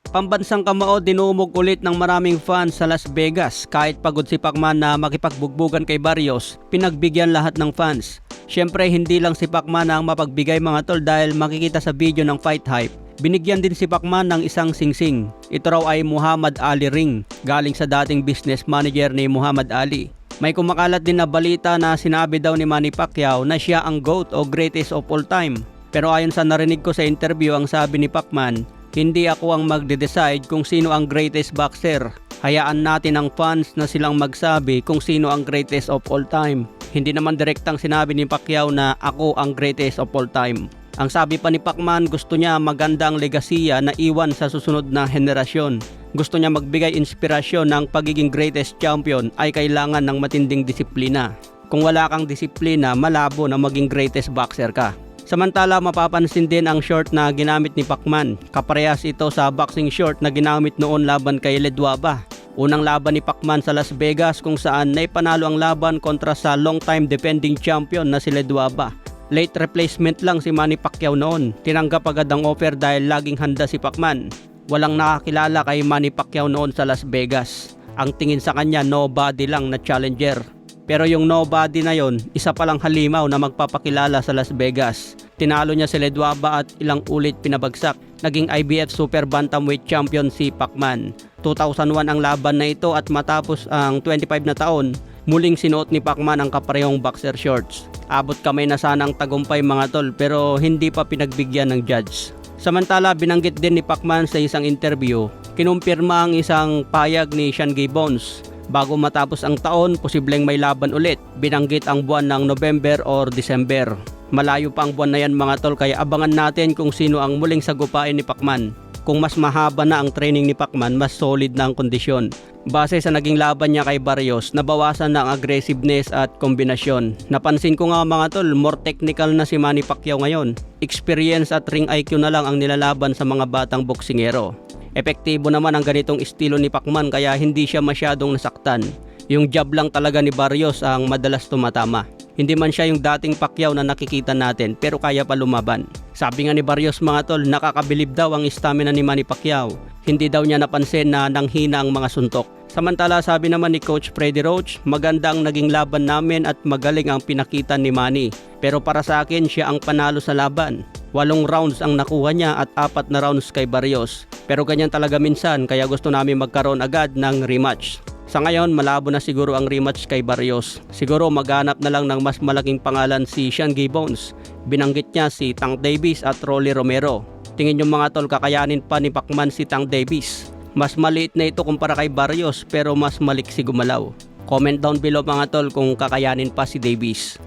Pambansang kamao dinumog ulit ng maraming fans sa Las Vegas. Kahit pagod si Pacman na makipagbugbugan kay Barrios, pinagbigyan lahat ng fans. Syempre hindi lang si Pacman ang mapagbigay mga tol dahil makikita sa video ng Fight Hype. Binigyan din si Pacman ng isang singsing. Ito raw ay Muhammad Ali ring, galing sa dating business manager ni Muhammad Ali. May kumakalat din na balita na sinabi daw ni Manny Pacquiao na siya ang GOAT o greatest of all time. Pero ayon sa narinig ko sa interview, ang sabi ni Pacman, hindi ako ang magde-decide kung sino ang greatest boxer. Hayaan natin ang fans na silang magsabi kung sino ang greatest of all time. Hindi naman direktang sinabi ni Pacquiao na ako ang greatest of all time. Ang sabi pa ni Pacman, gusto niya magandang legasiya na iwan sa susunod na henerasyon. Gusto niya magbigay inspirasyon ng pagiging greatest champion ay kailangan ng matinding disiplina. Kung wala kang disiplina, malabo na maging greatest boxer ka. Samantala, mapapansin din ang short na ginamit ni Pacman. Kaparehas ito sa boxing short na ginamit noon laban kay Ledwaba. Unang laban ni Pacman sa Las Vegas kung saan naipanalo ang laban kontra sa long-time defending champion na si Ledwaba. Late replacement lang si Manny Pacquiao noon. Tinanggap agad ang offer dahil laging handa si Pacman. Walang nakakilala kay Manny Pacquiao noon sa Las Vegas. Ang tingin sa kanya, nobody lang na challenger. Pero yung nobody na yon, isa palang halimaw na magpapakilala sa Las Vegas. Tinalo niya si Ledwaba at ilang ulit pinabagsak. Naging IBF Super Bantamweight Champion si Pacman. 2001 ang laban na ito at matapos ang 25 na taon, muling sinuot ni Pacman ang kaparehong boxer shorts. Abot kamay na sana ang tagumpay mga tol pero hindi pa pinagbigyan ng judge. Samantala, binanggit din ni Pacman sa isang interview, kinumpirma ang isang payag ni Sean Gibbons. Bago matapos ang taon, posibleng may laban ulit. Binanggit ang buwan ng November or December. Malayo pa ang buwan na yan mga tol, kaya abangan natin kung sino ang muling sagupain ni Pacman. Kung mas mahaba na ang training ni Pacman, mas solid na ang kondisyon. Base sa naging laban niya kay Barrios, nabawasan na ang aggressiveness at kombinasyon. Napansin ko nga mga tol, more technical na si Manny Pacquiao ngayon. Experience at ring IQ na lang ang nilalaban sa mga batang boksingero. Epektibo naman ang ganitong estilo ni Pacman kaya hindi siya masyadong nasaktan. Yung jab lang talaga ni Barrios ang madalas tumatama. Hindi man siya yung dating Pacquiao na nakikita natin pero kaya pa lumaban. Sabi nga ni Barrios mga tol, nakakabilib daw ang stamina ni Manny Pacquiao. Hindi daw niya napansin na nanghina ang mga suntok. Samantala sabi naman ni Coach Freddie Roach, maganda ang naging laban namin at magaling ang pinakita ni Manny. Pero para sa akin siya ang panalo sa laban. 8 rounds ang nakuha niya at 4 na rounds kay Barrios. Pero ganyan talaga minsan kaya gusto namin magkaroon agad ng rematch. Sa ngayon malabo na siguro ang rematch kay Barrios. Siguro maghanap na lang ng mas malaking pangalan si Sean Gibbons. Binanggit niya si Tank Davis at Rolly Romero. Tingin yung mga tol, kakayanin pa ni Pacman si Tank Davis. Mas maliit na ito kumpara kay Barrios pero mas maliksi gumalaw. Comment down below mga tol kung kakayanin pa si Davis.